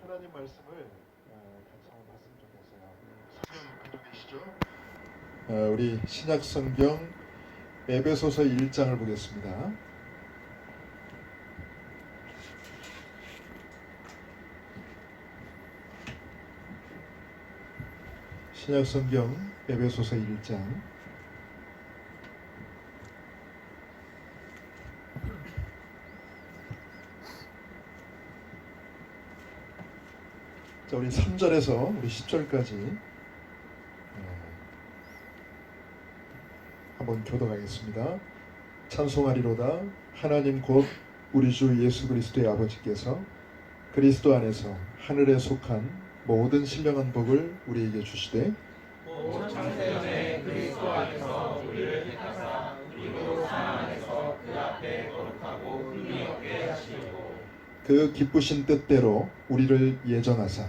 하나님 말씀을 같이 한번 봤으면 좋겠어요. 성경 가지고 계시죠? 우리 신약 성경 에베소서 1장을 보겠습니다. 신약 성경 에베소서 1장. 자, 우리 3절에서 우리 10절까지 한번 교독하겠습니다. 찬송하리로다. 하나님 곧 우리 주 예수 그리스도의 아버지께서 그리스도 안에서 하늘에 속한 모든 신령한 복을 우리에게 주시되 곧 창세전에 그리스도 안에서 우리를 택하사 우리로 사랑 안에서 그 앞에 거룩하고 흠이 없게 하시고 그 기쁘신 뜻대로 우리를 예정하사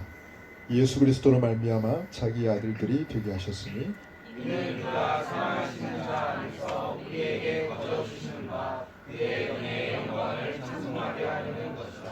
예수 그리스도로 말미암아 자기 아들들이 되게 하셨으니 이는 그가 사랑하시는 자 안에서 우리에게 거저주시는 바 그의 은혜의 영광을 찬송하게 하려는 것이다.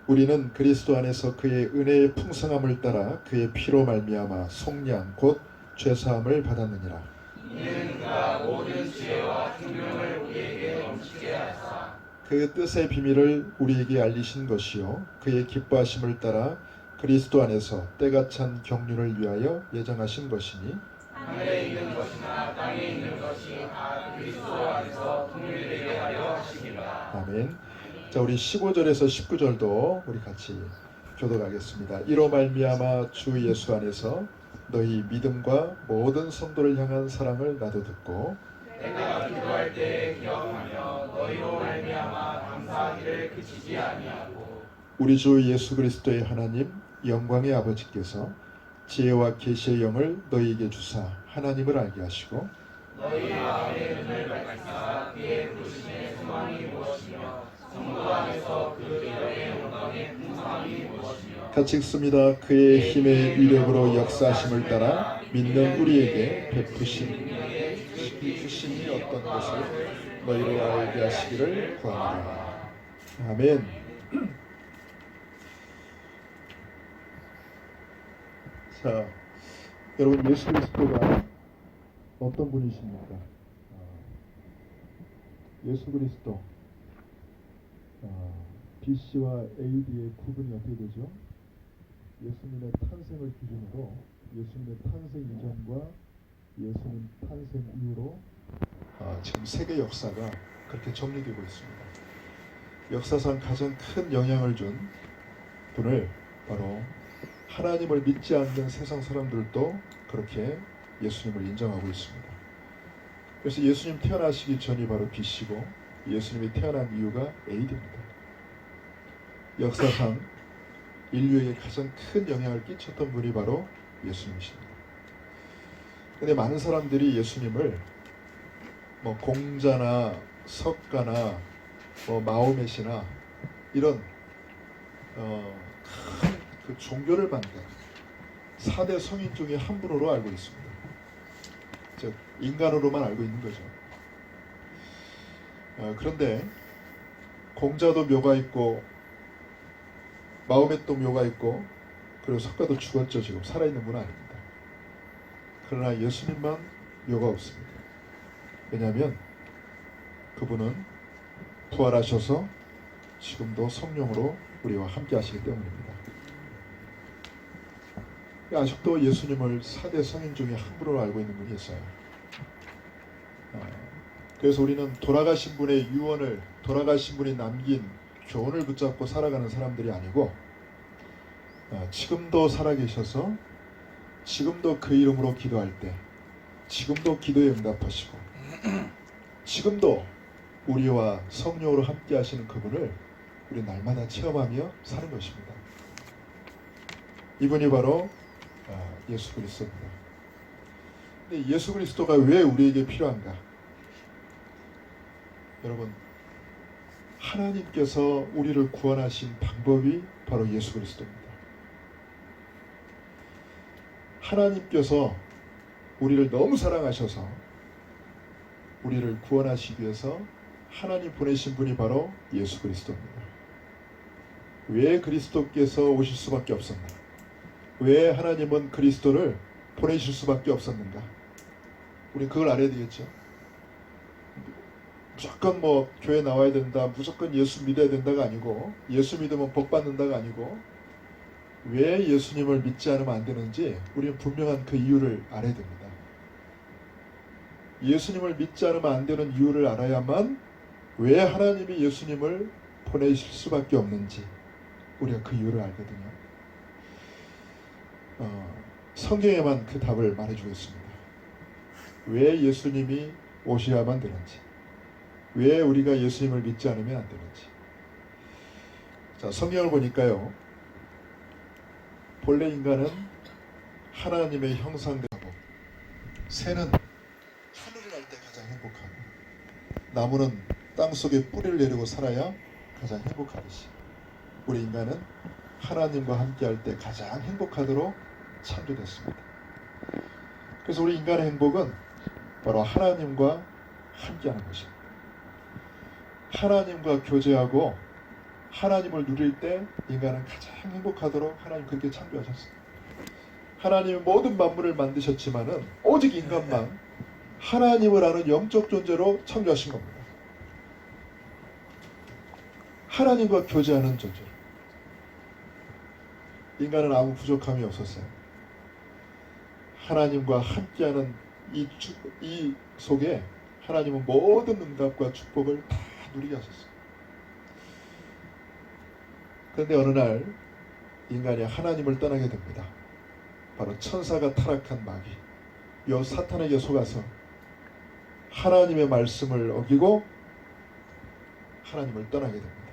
우리는 그리스도 안에서 그의 은혜의 풍성함을 따라 그의 피로 말미암아 속량 곧 죄사함을 받았느니라. 이는 그가 모든 지혜와 총명을 우리에게 넘치게 하사 그 뜻의 비밀을 우리에게 알리신 것이요 그의 기뻐하심을 따라 그리스도 안에서 때가 찬 경륜을 위하여 예정하신 것이니 하늘에 있는 것이나 땅에 있는 것이 다 그리스도 안에서 통일되게 하려 하시니라. 아멘. 자, 우리 15절에서 19절도 우리 같이 교독하겠습니다. 이로 말미암아 주 예수 안에서 너희 믿음과 모든 성도를 향한 사랑을 나도 듣고 내가 기도할 때 기억하며 너희로 말미암아 감사하기를 그치지 아니하고 우리 주 예수 그리스도의 하나님 영광의 아버지께서 지혜와 계시의 영을 너희에게 주사 하나님을 알게 하시고 너희 마음의 눈을 밝히사 그의 부르심의 소망이 무엇이며 성도 안에서 그 영의 영광의 풍성함이 무엇이며 같이 읽습니다. 그의 힘의 위력으로 역사하심을 따라 믿는 우리에게 베푸신 기쁘심이 어떤 것을 너희로 알게 하시기를 구하노라. 아멘. 자, 여러분 예수 그리스도가 어떤 분이십니까? 예수 그리스도 BC와 AD의 구분이 어떻게 되죠? 예수님의 탄생을 기준으로 예수님의 탄생 이전과 예수님 탄생 이후로 지금 세계 역사가 그렇게 정리되고 있습니다. 역사상 가장 큰 영향을 준 분을 바로 하나님을 믿지 않는 세상 사람들도 그렇게 예수님을 인정하고 있습니다. 그래서 예수님 태어나시기 전이 바로 BC고 예수님이 태어난 이유가 AD입니다. 역사상 인류에게 가장 큰 영향을 끼쳤던 분이 바로 예수님이십니다. 근데 많은 사람들이 예수님을 공자나 석가나 마호멧이나 이런 큰 그 종교를 만든 4대 성인 중에 한 분으로 알고 있습니다. 즉 인간으로만 알고 있는 거죠. 그런데 공자도 묘가 있고 마호멧도 묘가 있고 그리고 석가도 죽었죠. 지금 살아있는 분은 아닙니다. 그러나 예수님만 묘가 없습니다. 왜냐하면 그분은 부활하셔서 지금도 성령으로 우리와 함께 하시기 때문입니다. 아직도 예수님을 4대 성인 중에 한 분으로 알고 있는 분이 있어요. 그래서 우리는 돌아가신 분의 유언을, 돌아가신 분이 남긴 교훈을 붙잡고 살아가는 사람들이 아니고 지금도 살아계셔서 지금도 그 이름으로 기도할 때 지금도 기도에 응답하시고 지금도 우리와 성령으로 함께 하시는 그분을 우리 날마다 체험하며 사는 것입니다. 이분이 바로 예수 그리스도입니다. 근데 예수 그리스도가 왜 우리에게 필요한가? 여러분, 하나님께서 우리를 구원하신 방법이 바로 예수 그리스도입니다. 하나님께서 우리를 너무 사랑하셔서 우리를 구원하시기 위해서 하나님 보내신 분이 바로 예수 그리스도입니다. 왜 그리스도께서 오실 수밖에 없었나? 왜 하나님은 그리스도를 보내실 수밖에 없었는가? 우리 그걸 알아야 되겠죠. 무조건 뭐 교회 나와야 된다, 무조건 예수 믿어야 된다가 아니고, 예수 믿으면 복 받는다가 아니고, 왜 예수님을 믿지 않으면 안 되는지 우리는 분명한 그 이유를 알아야 됩니다. 예수님을 믿지 않으면 안 되는 이유를 알아야만 왜 하나님이 예수님을 보내실 수밖에 없는지 우리가 그 이유를 알거든요. 성경에만 그 답을 말해주겠습니다. 왜 예수님이 오셔야만 되는지, 왜 우리가 예수님을 믿지 않으면 안 되는지. 자, 성경을 보니까요, 본래 인간은 하나님의 형상되고, 새는 하늘을 날 때 가장 행복하고, 나무는 땅 속에 뿌리를 내리고 살아야 가장 행복하듯이, 우리 인간은 하나님과 함께 할 때 가장 행복하도록 창조됐습니다. 그래서 우리 인간의 행복은 바로 하나님과 함께하는 것입니다. 하나님과 교제하고 하나님을 누릴 때 인간은 가장 행복하도록 하나님 그렇게 창조하셨습니다. 하나님이 모든 만물을 만드셨지만은 오직 인간만 하나님을 아는 영적 존재로 창조하신 겁니다. 하나님과 교제하는 존재로. 인간은 아무 부족함이 없었어요. 하나님과 함께하는 이 속에 하나님은 모든 응답과 축복을 다 누리게 하셨어요. 그런데 어느 날 인간이 하나님을 떠나게 됩니다. 바로 천사가 타락한 마귀, 요 사탄에게 속아서 하나님의 말씀을 어기고 하나님을 떠나게 됩니다.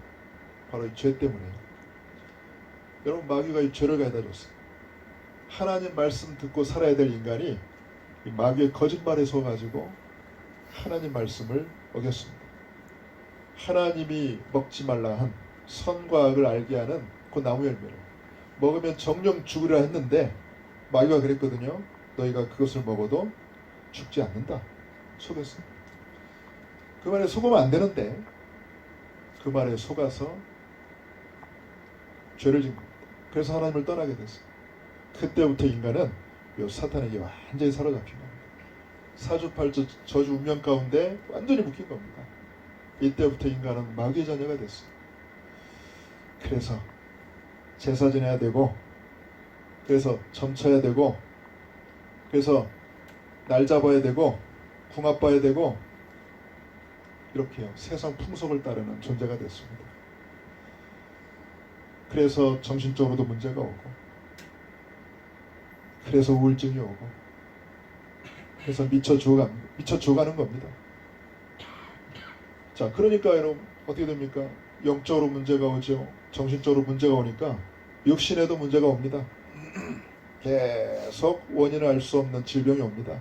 바로 이 죄 때문에요. 여러분, 마귀가 이 죄를 가져다 줬어요. 하나님 말씀 듣고 살아야 될 인간이 이 마귀의 거짓말에 속아가지고 하나님 말씀을 어겼습니다. 하나님이 먹지 말라 한 선과 악을 알게 하는 그 나무 열매를 먹으면 정령 죽으리라 했는데, 마귀가 그랬거든요. 너희가 그것을 먹어도 죽지 않는다. 속였어요. 그 말에 속으면 안 되는데 그 말에 속아서 죄를 진 겁니다. 그래서 하나님을 떠나게 됐어요. 그때부터 인간은 이 사탄에게 완전히 사로잡힌 겁니다. 사주팔주 저주 운명 가운데 완전히 묶인 겁니다. 이때부터 인간은 마귀의 자녀가 됐어요. 그래서 제사 지내야 되고, 그래서 점쳐야 되고, 그래서 날 잡아야 되고, 궁합 봐야 되고, 이렇게요. 세상 풍속을 따르는 존재가 됐습니다. 그래서 정신적으로도 문제가 오고, 그래서 우울증이 오고, 그래서 미쳐 죽어가는 겁니다. 자, 그러니까 여러분 어떻게 됩니까? 영적으로 문제가 오죠. 정신적으로 문제가 오니까 육신에도 문제가 옵니다. 계속 원인을 알 수 없는 질병이 옵니다.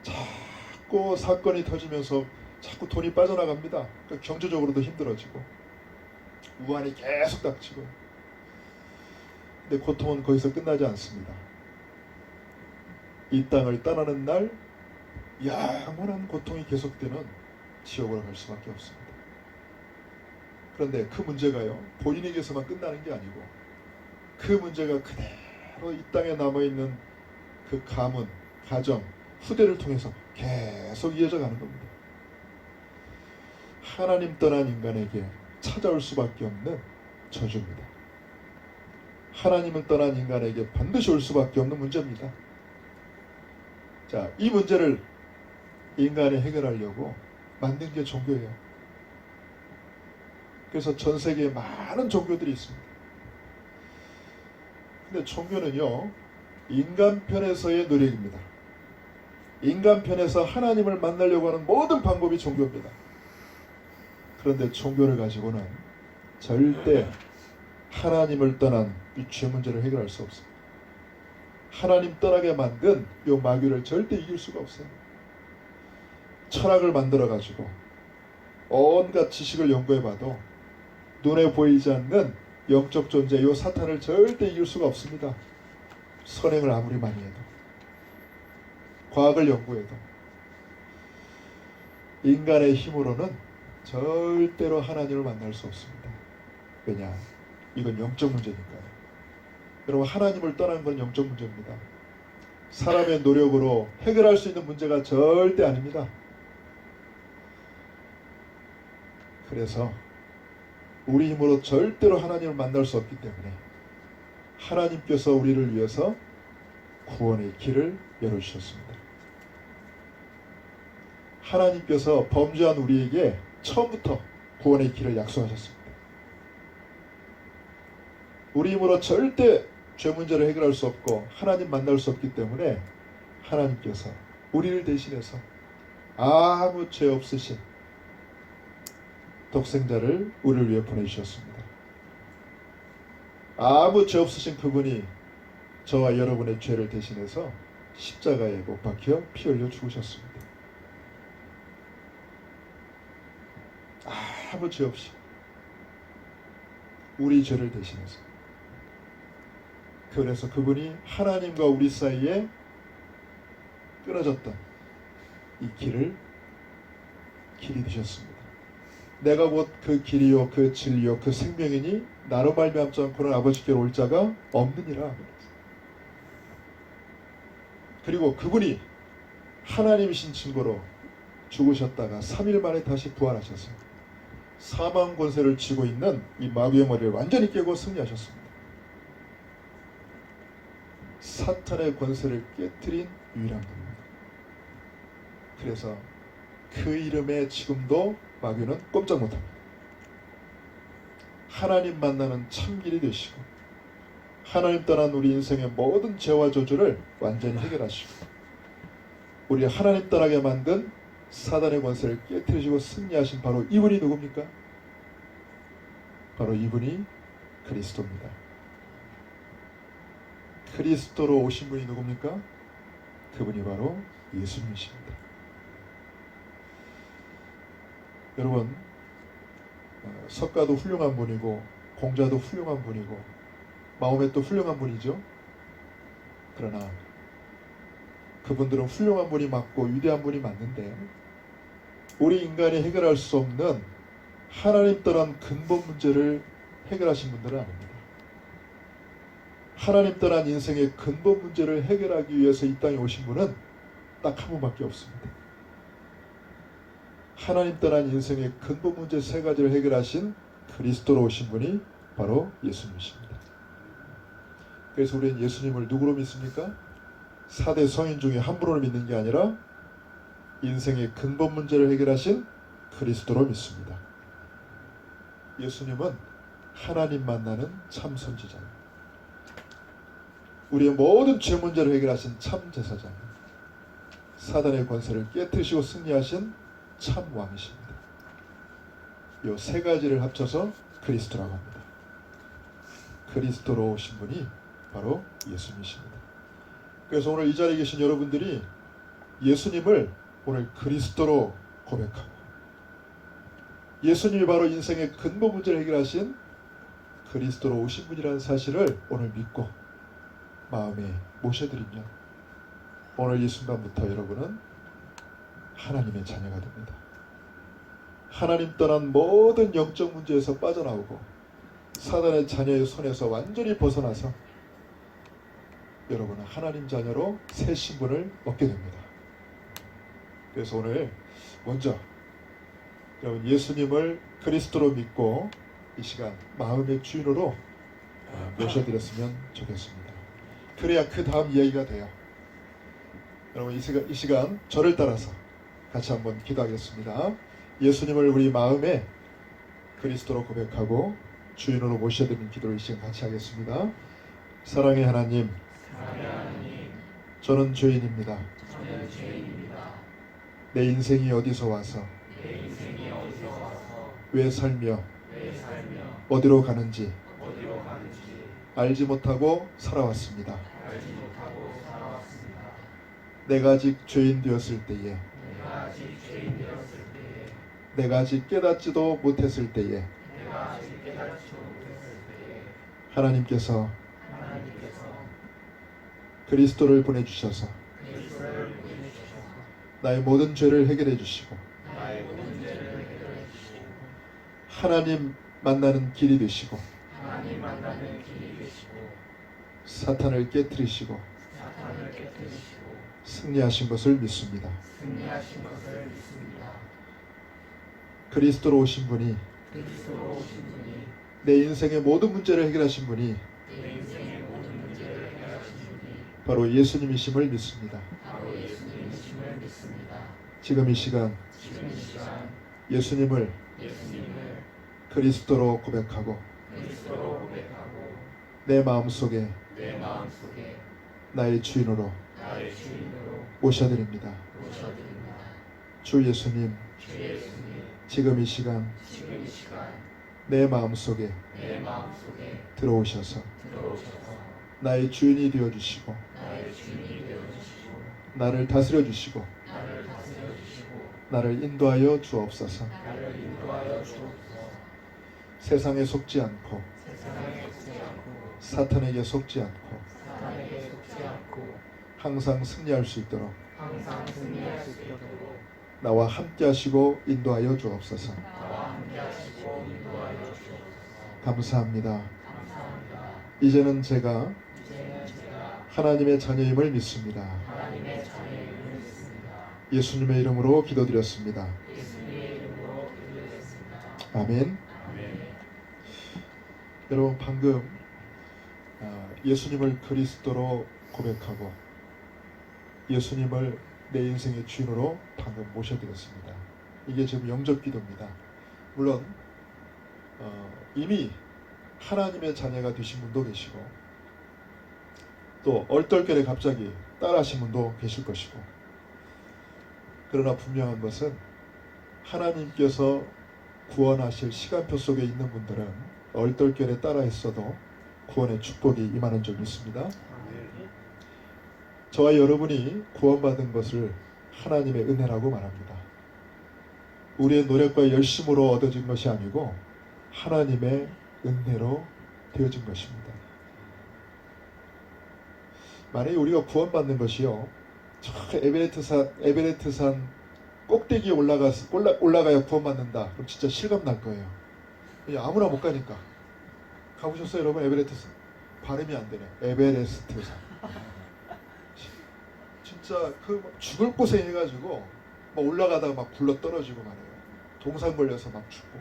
자꾸 사건이 터지면서 자꾸 돈이 빠져나갑니다. 그러니까 경제적으로도 힘들어지고 우환이 계속 닥치고. 근데 고통은 거기서 끝나지 않습니다. 이 땅을 떠나는 날 영원한 고통이 계속되는 지옥으로 갈 수밖에 없습니다. 그런데 그 문제가요, 본인에게서만 끝나는 게 아니고 그 문제가 그대로 이 땅에 남아있는 그 가문, 가정, 후대를 통해서 계속 이어져 가는 겁니다. 하나님 떠난 인간에게 찾아올 수밖에 없는 저주입니다. 하나님을 떠난 인간에게 반드시 올 수밖에 없는 문제입니다. 자, 이 문제를 인간이 해결하려고 만든 게 종교예요. 그래서 전 세계에 많은 종교들이 있습니다. 근데 종교는요, 인간 편에서의 노력입니다. 인간 편에서 하나님을 만나려고 하는 모든 방법이 종교입니다. 그런데 종교를 가지고는 절대 하나님을 떠난 이 죄 문제를 해결할 수 없습니다. 하나님 떠나게 만든 이 마귀를 절대 이길 수가 없어요. 철학을 만들어가지고 온갖 지식을 연구해봐도 눈에 보이지 않는 영적 존재 이 사탄을 절대 이길 수가 없습니다. 선행을 아무리 많이 해도, 과학을 연구해도 인간의 힘으로는 절대로 하나님을 만날 수 없습니다. 왜냐? 이건 영적 문제니까요. 여러분, 하나님을 떠난 건 영적 문제입니다. 사람의 노력으로 해결할 수 있는 문제가 절대 아닙니다. 그래서 우리 힘으로 절대로 하나님을 만날 수 없기 때문에 하나님께서 우리를 위해서 구원의 길을 열어주셨습니다. 하나님께서 범죄한 우리에게 처음부터 구원의 길을 약속하셨습니다. 우리 힘으로 절대 죄 문제를 해결할 수 없고 하나님 만날 수 없기 때문에 하나님께서 우리를 대신해서 아무 죄 없으신 독생자를 우리를 위해 보내주셨습니다. 아무 죄 없으신 그분이 저와 여러분의 죄를 대신해서 십자가에 못 박혀 피 흘려 죽으셨습니다. 아무 죄 없이 우리 죄를 대신해서. 그래서 그분이 하나님과 우리 사이에 끊어졌던 이 길이 되셨습니다. 내가 곧 그 길이요 그 진리요 그 생명이니 나로 말미암지 않고는 아버지께로 올 자가 없느니라. 그리고 그분이 하나님이신 증거로 죽으셨다가 3일 만에 다시 부활하셔서 사망 권세를 쥐고 있는 이 마귀의 머리를 완전히 깨고 승리하셨습니다. 사탄의 권세를 깨뜨린 유일한 분입니다. 그래서 그 이름에 지금도 마귀는 꼼짝 못합니다. 하나님 만나는 참길이 되시고 하나님 떠난 우리 인생의 모든 죄와 저주를 완전히 해결하시고 우리 하나님 떠나게 만든 사단의 권세를 깨뜨리시고 승리하신 바로 이분이 누굽니까? 바로 이분이 그리스도입니다. 그리스도로 오신 분이 누굽니까? 그분이 바로 예수님이십니다. 여러분, 석가도 훌륭한 분이고 공자도 훌륭한 분이고 마호메도 훌륭한 분이죠. 그러나 그분들은 훌륭한 분이 맞고 위대한 분이 맞는데 우리 인간이 해결할 수 없는 하나님 떠난 근본 문제를 해결하신 분들은 아닙니다. 하나님 떠난 인생의 근본 문제를 해결하기 위해서 이 땅에 오신 분은 딱 한 분밖에 없습니다. 하나님 떠난 인생의 근본 문제 3가지를 해결하신 그리스도로 오신 분이 바로 예수님이십니다. 그래서 우리는 예수님을 누구로 믿습니까? 4대 성인 중에 한 분으로 믿는 게 아니라 인생의 근본 문제를 해결하신 그리스도로 믿습니다. 예수님은 하나님 만나는 참 선지자입니다. 우리의 모든 죄 문제를 해결하신 참 제사장입니다. 사단의 권세를 깨뜨리시고 승리하신 참 왕이십니다. 이 3가지를 합쳐서 그리스도라고 합니다. 그리스도로 오신 분이 바로 예수님이십니다. 그래서 오늘 이 자리에 계신 여러분들이 예수님을 오늘 그리스도로 고백하고 예수님이 바로 인생의 근본 문제를 해결하신 그리스도로 오신 분이라는 사실을 오늘 믿고 마음에 모셔드리면 오늘 이 순간부터 여러분은 하나님의 자녀가 됩니다. 하나님 떠난 모든 영적 문제에서 빠져나오고 사단의 자녀의 손에서 완전히 벗어나서 여러분은 하나님 자녀로 새 신분을 얻게 됩니다. 그래서 오늘 먼저 여러분 예수님을 그리스도로 믿고 이 시간 마음의 주인으로 모셔드렸으면 좋겠습니다. 그래야 그 다음 이야기가 돼요. 여러분 이 시간 저를 따라서 같이 한번 기도하겠습니다. 예수님을 우리 마음에 그리스도로 고백하고 주인으로 모셔드리는 기도를 이 시간 같이 하겠습니다. 사랑의 하나님, 저는 죄인입니다. 내 인생이 어디서 와서 왜 살며 어디로 가는지 알지 못하고 살아왔습니다. 내가 아직 죄인 되었을 때에 내가 아직 깨닫지도 못했을 때에 하나님께서 그리스도를 보내주셔서 나의 모든 죄를 해결해 주시고 하나님 만나는 길이 되시고 하나님 만나는 길이 되시고 사탄을 깨뜨리시고 사탄을 깨뜨리시고 승리하신 것을 믿습니다. 승리하신 것을 믿습니다. 그리스도로 오신 분이 그리스도로 오신 분이 내 인생의 모든 문제를 해결하신 분이 내 인생의 모든 문제를 해결하신 분이 바로 예수님이심을 믿습니다. 바로 예수님이심을 믿습니다. 지금 이 시간 지금 이 시간 예수님을 예수님을 그리스도로 고백하고 그리스도로 고백하고 내 마음속에 내 마음속에 나의 주인으로 나의 주인으로 모셔드립니다. 모셔드립니다. 주 예수님, 주 예수님 지금 이 시간 지금 이 시간 내 마음속에 내 마음속에 들어오셔서 들어오셔서 나의 주인이 되어주시고 나의 주인이 되어주시고 나를 다스려 주시고 나를 다스려 주시고 나를 인도하여 주옵소서. 나를 인도하여 주옵소서. 세상에 속지 않고 세상에 속지 않고 사탄에게 속지 않고 사탄에게 속지 않고 항상 승리할 수 있도록 항상 승리할 수 있도록 나와 함께 하시고 인도하여 주옵소서. 나와 함께 하시고 인도하여 주옵소서. 감사합니다. 감사합니다. 이제는 제가 이제는 제가 하나님의 자녀임을 믿습니다. 하나님의 자녀임을 믿습니다. 예수님의 이름으로 기도드렸습니다. 예수님의 이름으로 기도드렸습니다. 아멘. 아멘. 여러분 방금 예수님을 그리스도로 고백하고 예수님을 내 인생의 주인으로 방금 모셔드렸습니다. 이게 지금 영접 기도입니다. 물론 이미 하나님의 자녀가 되신 분도 계시고 또 얼떨결에 갑자기 따라하신 분도 계실 것이고, 그러나 분명한 것은 하나님께서 구원하실 시간표 속에 있는 분들은 얼떨결에 따라했어도 구원의 축복이 임하는 줄 믿습니다. 저와 여러분이 구원받은 것을 하나님의 은혜라고 말합니다. 우리의 노력과 열심으로 얻어진 것이 아니고 하나님의 은혜로 되어진 것입니다. 만약에 우리가 구원받는 것이요, 저 에베레스트산 꼭대기에 올라가야 구원받는다, 그럼 진짜 실감 날 거예요. 아무나 못 가니까. 가보셨어요 여러분? 에베레스트산 발음이 안 되네. 에베레스트산. 진짜 그 죽을 고생 해가지고 막 올라가다가 막 굴러 떨어지고 말이에요. 동상 걸려서 막 죽고.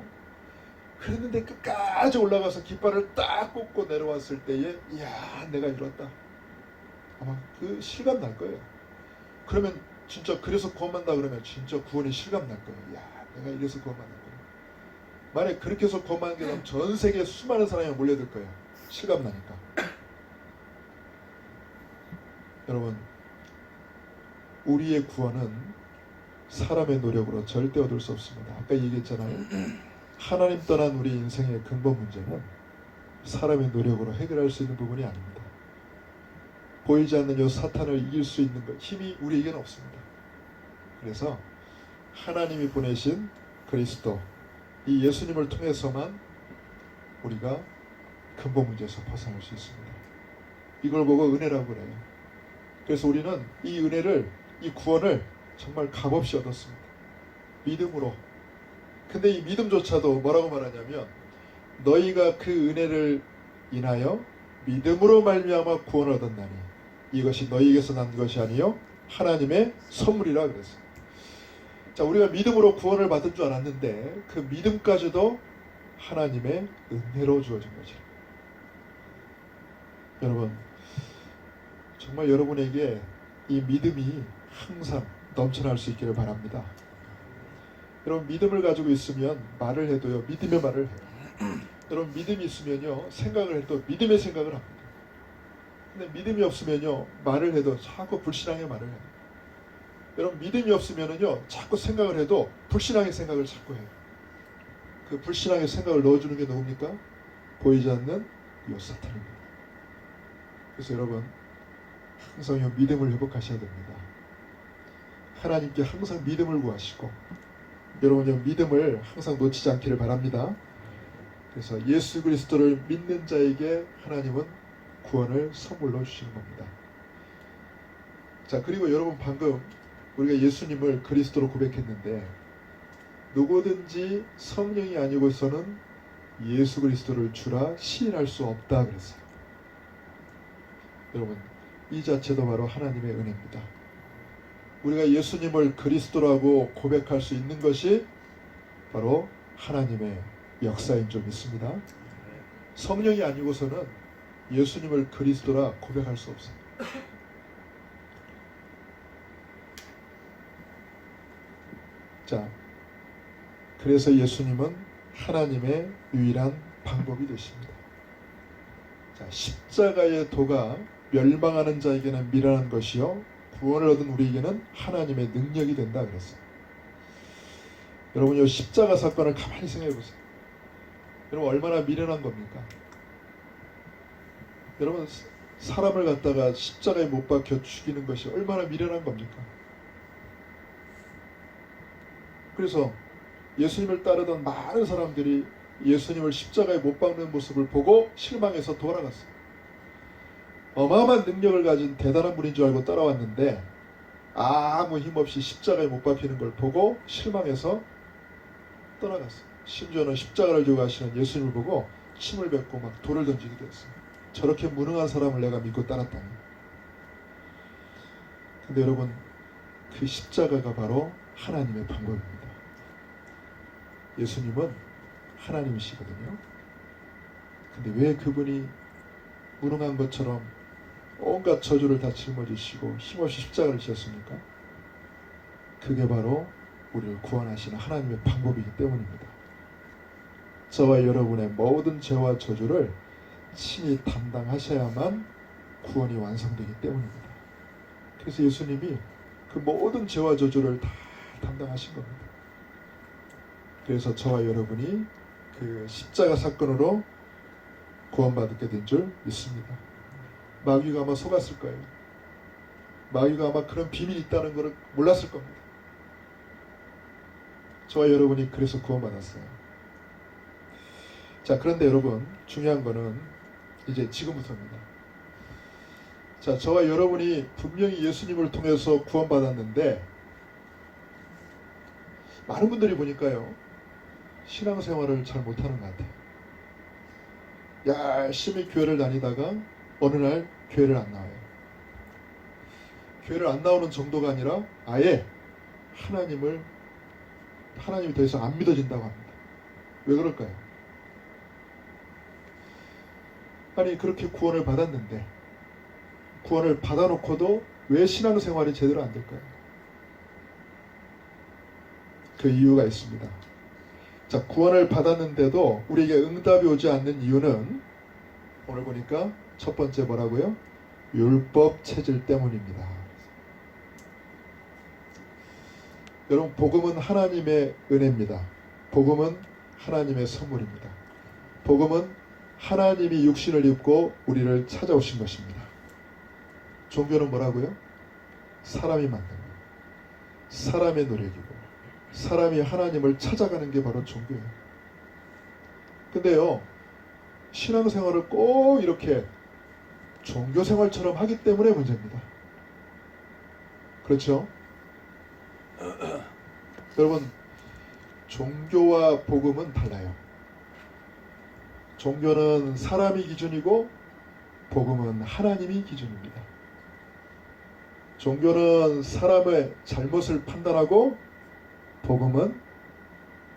그랬는데 끝까지 올라가서 깃발을 딱 꽂고 내려왔을 때에 이야 내가 이뤘다. 아마 그 실감 날 거예요. 그러면 진짜 그래서 구원받는다 그러면 진짜 구원이 실감 날 거예요. 이야 내가 이래서 구원받는다. 만약에 그렇게 해서 구원받는 게 전 세계 수많은 사람이 몰려들 거예요. 실감 나니까. 여러분, 우리의 구원은 사람의 노력으로 절대 얻을 수 없습니다. 아까 얘기했잖아요. 하나님 떠난 우리 인생의 근본 문제는 사람의 노력으로 해결할 수 있는 부분이 아닙니다. 보이지 않는 이 사탄을 이길 수 있는 것, 힘이 우리에게는 없습니다. 그래서 하나님이 보내신 그리스도, 이 예수님을 통해서만 우리가 근본 문제에서 벗어날 수 있습니다. 이걸 보고 은혜라고 그래요. 그래서 우리는 이 은혜를, 이 구원을 정말 값없이 얻었습니다. 믿음으로. 근데 이 믿음조차도 뭐라고 말하냐면 너희가 그 은혜를 인하여 믿음으로 말미암아 구원을 얻었나니 이것이 너희에게서 난 것이 아니요 하나님의 선물이라 그랬어요. 자, 우리가 믿음으로 구원을 받은 줄 알았는데 그 믿음까지도 하나님의 은혜로 주어진 거죠. 여러분, 정말 여러분에게 이 믿음이 항상 넘쳐날 수 있기를 바랍니다. 여러분, 믿음을 가지고 있으면 말을 해도요 믿음의 말을 해요. 여러분, 믿음이 있으면요 생각을 해도 믿음의 생각을 합니다. 근데 믿음이 없으면요 말을 해도 자꾸 불신앙의 말을 해요. 여러분, 믿음이 없으면은요 자꾸 생각을 해도 불신앙의 생각을 자꾸 해요. 그 불신앙의 생각을 넣어주는 게 누굽니까? 보이지 않는 이 사탄입니다. 그래서 여러분, 항상 이 믿음을 회복하셔야 됩니다. 하나님께 항상 믿음을 구하시고 여러분, 이 믿음을 항상 놓치지 않기를 바랍니다. 그래서 예수 그리스도를 믿는 자에게 하나님은 구원을 선물로 주시는 겁니다. 자, 그리고 여러분, 방금 우리가 예수님을 그리스도로 고백했는데 누구든지 성령이 아니고서는 예수 그리스도를 주라 시인할 수 없다 그랬어요. 여러분, 이 자체도 바로 하나님의 은혜입니다. 우리가 예수님을 그리스도라고 고백할 수 있는 것이 바로 하나님의 역사인 줄 믿습니다. 성령이 아니고서는 예수님을 그리스도라 고백할 수 없어요. 자, 그래서 예수님은 하나님의 유일한 방법이 되십니다. 자, 십자가의 도가 멸망하는 자에게는 미련한 것이요 구원을 얻은 우리에게는 하나님의 능력이 된다 그랬어요. 여러분, 이 십자가 사건을 가만히 생각해 보세요. 여러분, 얼마나 미련한 겁니까? 여러분, 사람을 갖다가 십자가에 못 박혀 죽이는 것이 얼마나 미련한 겁니까? 그래서 예수님을 따르던 많은 사람들이 예수님을 십자가에 못 박는 모습을 보고 실망해서 돌아갔어요. 어마어마한 능력을 가진 대단한 분인 줄 알고 따라왔는데 아무 힘없이 십자가에 못 박히는 걸 보고 실망해서 떠나갔어요. 심지어는 십자가를 지고 가시는 예수님을 보고 침을 뱉고 막 돌을 던지기도 했어요. 저렇게 무능한 사람을 내가 믿고 따랐다니. 근데 여러분, 그 십자가가 바로 하나님의 방법입니다. 예수님은 하나님이시거든요. 근데 왜 그분이 무능한 것처럼 온갖 저주를 다 짊어지시고 힘없이 십자가를 지었습니까? 그게 바로 우리를 구원하시는 하나님의 방법이기 때문입니다. 저와 여러분의 모든 죄와 저주를 친히 담당하셔야만 구원이 완성되기 때문입니다. 그래서 예수님이 그 모든 죄와 저주를 다 담당하신 겁니다. 그래서 저와 여러분이 그 십자가 사건으로 구원받게 된 줄 믿습니다. 마귀가 아마 속았을 거예요. 마귀가 아마 그런 비밀이 있다는 것을 몰랐을 겁니다. 저와 여러분이 그래서 구원받았어요. 자, 그런데 여러분, 중요한 거는 이제 지금부터입니다. 자, 저와 여러분이 분명히 예수님을 통해서 구원받았는데 많은 분들이 보니까요, 신앙생활을 잘 못하는 것 같아요. 열심히 교회를 다니다가 어느 날 교회를 안 나와요. 교회를 안 나오는 정도가 아니라 아예 하나님이 더 이상 안 믿어진다고 합니다. 왜 그럴까요? 아니, 그렇게 구원을 받았는데 구원을 받아놓고도 왜 신앙생활이 제대로 안 될까요? 그 이유가 있습니다. 자, 구원을 받았는데도 우리에게 응답이 오지 않는 이유는 오늘 보니까 첫 번째 뭐라고요? 율법 체질 때문입니다. 여러분, 복음은 하나님의 은혜입니다. 복음은 하나님의 선물입니다. 복음은 하나님이 육신을 입고 우리를 찾아오신 것입니다. 종교는 뭐라고요? 사람이 만든 것, 사람의 노력이고 사람이 하나님을 찾아가는 게 바로 종교예요. 근데요, 신앙생활을 꼭 이렇게 종교생활처럼 하기 때문에 문제입니다. 그렇죠? 여러분, 종교와 복음은 달라요. 종교는 사람이 기준이고 복음은 하나님이 기준입니다. 종교는 사람의 잘못을 판단하고 복음은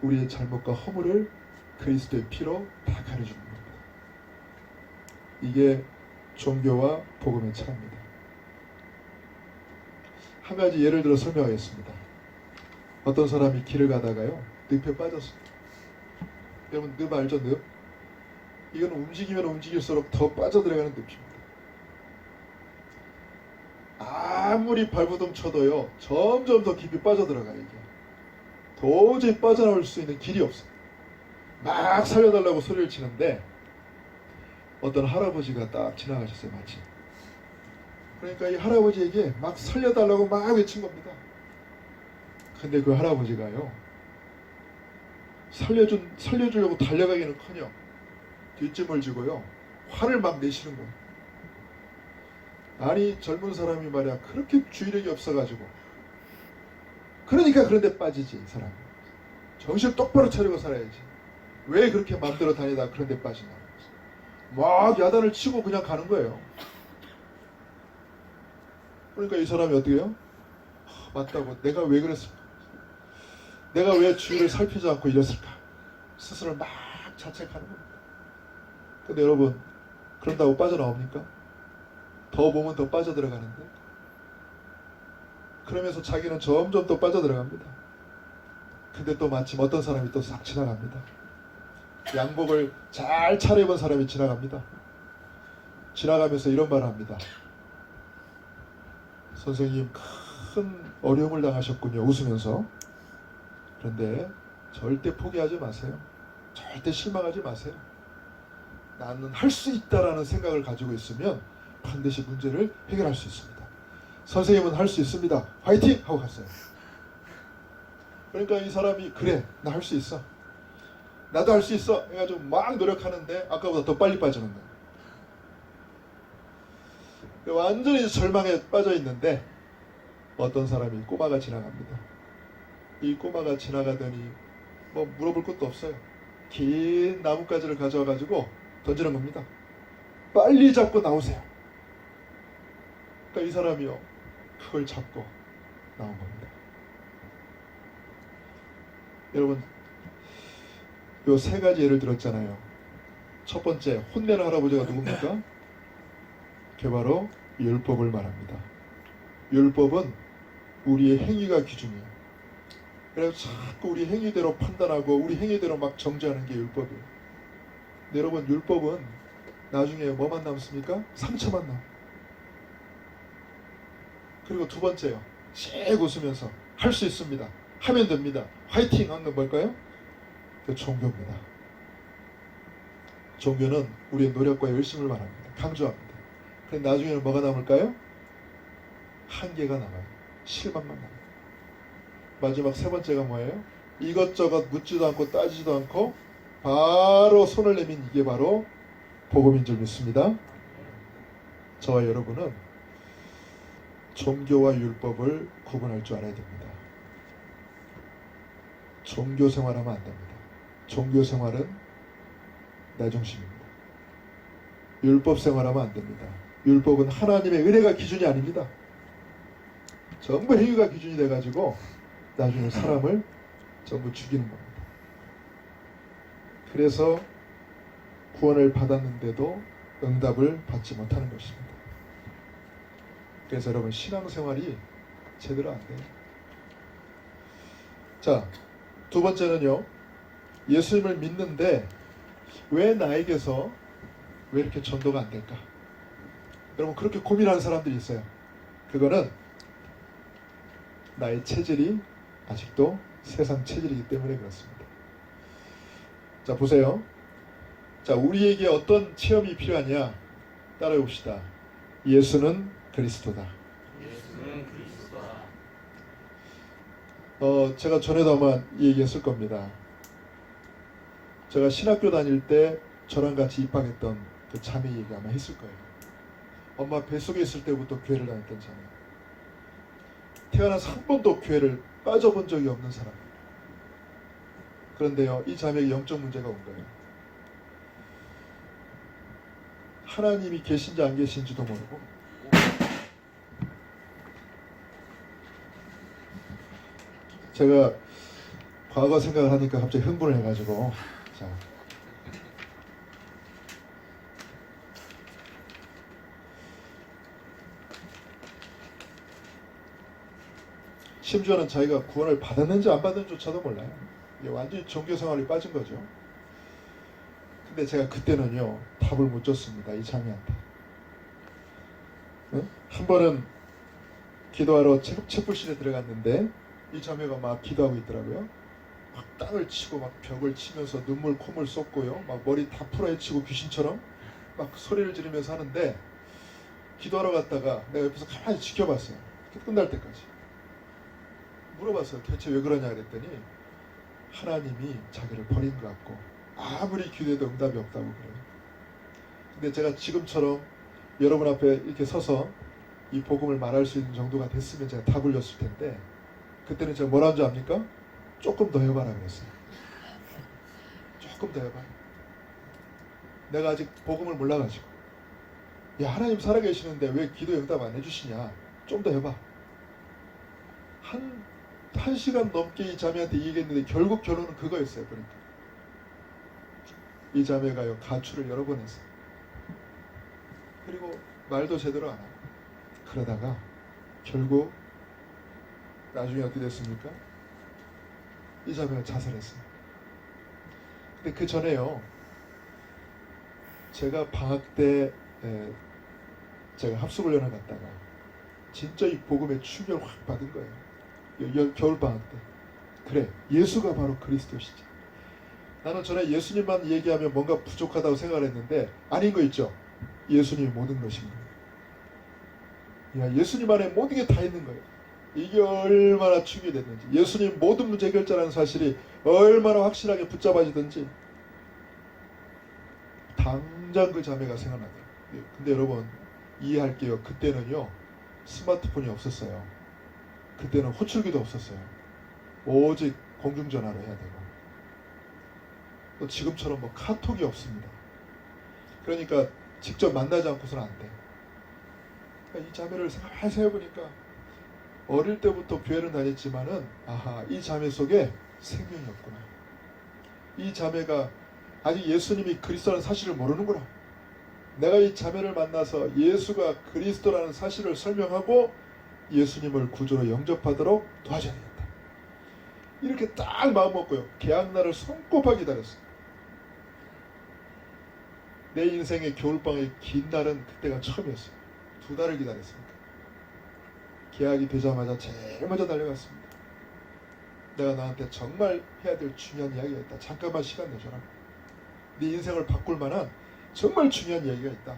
우리의 잘못과 허물을 그리스도의 피로 다 가려주는 겁니다. 이게 종교와 복음의 차이입니다. 한 가지 예를 들어 설명하겠습니다. 어떤 사람이 길을 가다가요, 늪에 빠졌어요. 여러분, 늪 알죠? 늪? 이건 움직이면 움직일수록 더 빠져들어가는 늪입니다. 아무리 발버둥 쳐도요, 점점 더 깊이 빠져들어가요. 이게 도저히 빠져나올 수 있는 길이 없어요. 막 살려달라고 소리를 치는데 어떤 할아버지가 딱 지나가셨어요. 마치. 그러니까 이 할아버지에게 막 살려달라고 막 외친 겁니다. 근데 그 할아버지가요, 살려주려고 달려가기는커녕 뒷짐을 지고요, 화를 막 내시는 거예요. 아니, 젊은 사람이 말이야, 그렇게 주의력이 없어가지고. 그러니까 그런데 빠지지, 이 사람. 정신을 똑바로 차리고 살아야지. 왜 그렇게 마음대로 다니다 그런 데 빠지냐. 막 야단을 치고 그냥 가는 거예요. 그러니까 이 사람이 어떻게 해요? 맞다고, 내가 왜 그랬을까? 내가 왜 주위를 살피지 않고 이랬을까? 스스로 막 자책하는 겁니다. 근데 여러분, 그런다고 빠져나옵니까? 더 보면 더 빠져들어가는데, 그러면서 자기는 점점 더 빠져들어갑니다. 근데 또 마침 어떤 사람이 또 싹 지나갑니다. 양복을 잘 차려입은 사람이 지나갑니다. 지나가면서 이런 말을 합니다. 선생님, 큰 어려움을 당하셨군요. 웃으면서. 그런데 절대 포기하지 마세요. 절대 실망하지 마세요. 나는 할 수 있다라는 생각을 가지고 있으면 반드시 문제를 해결할 수 있습니다. 선생님은 할 수 있습니다. 화이팅! 하고 갔어요. 그러니까 이 사람이, 그래, 나 할 수 있어, 나도 할 수 있어 해가지고 막 노력하는데 아까보다 더 빨리 빠지는 거예요. 완전히 절망에 빠져 있는데 어떤 사람이, 꼬마가 지나갑니다. 이 꼬마가 지나가더니 뭐 물어볼 것도 없어요. 긴 나뭇가지를 가져와가지고 던지는 겁니다. 빨리 잡고 나오세요. 그러니까 이 사람이요, 그걸 잡고 나온 겁니다. 여러분, 요 세 가지 예를 들었잖아요. 첫 번째, 혼내는 할아버지가 누굽니까? 그게 바로 율법을 말합니다. 율법은 우리의 행위가 기준이에요. 그래서 자꾸 우리 행위대로 판단하고 우리 행위대로 막 정죄하는 게 율법이에요. 근데 여러분, 율법은 나중에 뭐만 남습니까? 상처만 남아요. 그리고 두 번째요, 씩 웃으면서 할 수 있습니다, 하면 됩니다, 화이팅 하는 건 뭘까요? 그 종교입니다. 종교는 우리의 노력과 열심을 말합니다. 강조합니다. 그런데 나중에는 뭐가 남을까요? 한계가 남아요. 실망만 남아요. 마지막 세 번째가 뭐예요? 이것저것 묻지도 않고 따지지도 않고 바로 손을 내민, 이게 바로 복음인 줄 믿습니다. 저와 여러분은 종교와 율법을 구분할 줄 알아야 됩니다. 종교 생활하면 안 됩니다. 종교 생활은 내 중심입니다. 율법 생활하면 안 됩니다. 율법은 하나님의 은혜가 기준이 아닙니다. 전부 행위가 기준이 돼가지고 나중에 사람을 전부 죽이는 겁니다. 그래서 구원을 받았는데도 응답을 받지 못하는 것입니다. 그래서 여러분, 신앙생활이 제대로 안 돼요. 자, 두 번째는요, 예수님을 믿는데 왜 나에게서 왜 이렇게 전도가 안 될까? 여러분, 그렇게 고민하는 사람들이 있어요. 그거는 나의 체질이 아직도 세상 체질이기 때문에 그렇습니다. 자, 보세요. 자, 우리에게 어떤 체험이 필요하냐? 따라해 봅시다. 예수는 그리스도다. 예수는 그리스도다. 제가 전에도 아마 이 얘기했을 겁니다. 제가 신학교 다닐 때 저랑 같이 입학했던 그 자매 얘기 아마 했을 거예요. 엄마 뱃속에 있을 때부터 교회를 다녔던 자매. 태어나서 한 번도 교회를 빠져본 적이 없는 사람. 그런데요, 이 자매에게 영적 문제가 온 거예요. 하나님이 계신지 안 계신지도 모르고, 제가 과거 생각을 하니까 갑자기 흥분을 해가지고, 자, 심지어는 자기가 구원을 받았는지 안 받았는지조차도 몰라요. 이게 완전히 종교생활에 빠진 거죠. 근데 제가 그때는요, 답을 못 줬습니다, 이 자매한테. 응? 한 번은 기도하러 채플실에 들어갔는데 이 자매가 막 기도하고 있더라고요. 막 땅을 치고 막 벽을 치면서 눈물 콧물 쏟고요, 막 머리 다 풀어헤치고 귀신처럼 막 소리를 지르면서 하는데, 기도하러 갔다가 내가 옆에서 가만히 지켜봤어요. 끝날 때까지. 물어봤어요. 대체 왜 그러냐 그랬더니 하나님이 자기를 버린 것 같고 아무리 기도해도 응답이 없다고 그래요. 근데 제가 지금처럼 여러분 앞에 이렇게 서서 이 복음을 말할 수 있는 정도가 됐으면 제가 답을 줬을 텐데, 그때는 제가 뭐라는 줄 압니까? 조금 더 해봐라 그랬어요. 조금 더 해봐. 내가 아직 복음을 몰라가지고. 야, 하나님 살아계시는데 왜 기도 응답 안 해주시냐. 좀 더 해봐. 한 시간 넘게 이 자매한테 얘기했는데 결국 결론은 그거였어요. 그러니까 이 자매가요, 가출을 여러 번 했어요. 그리고 말도 제대로 안 하고. 그러다가 결국 나중에 어떻게 됐습니까? 이 자매가 자살했어요. 근데 그 전에요, 제가 방학 때 제가 합숙훈련을 갔다가 진짜 이 복음의 충격을 확 받은 거예요. 겨울방학 때. 그래, 예수가 바로 그리스도시지. 나는 전에 예수님만 얘기하면 뭔가 부족하다고 생각을 했는데 아닌 거 있죠. 예수님이 모든 것인 거예요. 야, 예수님 안에 모든 게 다 있는 거예요. 이게 얼마나 충격이 됐는지, 예수님 모든 문제 해결자라는 사실이 얼마나 확실하게 붙잡아지든지 당장 그 자매가 생각나더라고요. 근데 여러분 이해할게요. 그때는요 스마트폰이 없었어요. 그때는 호출기도 없었어요. 오직 공중전화로 해야 되고, 또 지금처럼 뭐 카톡이 없습니다. 그러니까 직접 만나지 않고서는 안 돼. 그러니까 이 자매를 가만히 생각해보니까 어릴 때부터 교회를 다녔지만은 아하, 이 자매 속에 생명이 없구나. 이 자매가 아직 예수님이 그리스도라는 사실을 모르는구나. 내가 이 자매를 만나서 예수가 그리스도라는 사실을 설명하고 예수님을 구주로 영접하도록 도와줘야 되겠다. 이렇게 딱 마음 먹고요, 개학날을 손꼽아 기다렸어요. 내 인생의 겨울방의 긴 날은 그때가 처음이었어요. 2달을 기다렸습니다. 계약이 되자마자 제일 먼저 달려갔습니다. 내가 너한테 정말 해야 될 중요한 이야기가 있다. 잠깐만 시간 내줘라. 네 인생을 바꿀 만한 정말 중요한 이야기가 있다.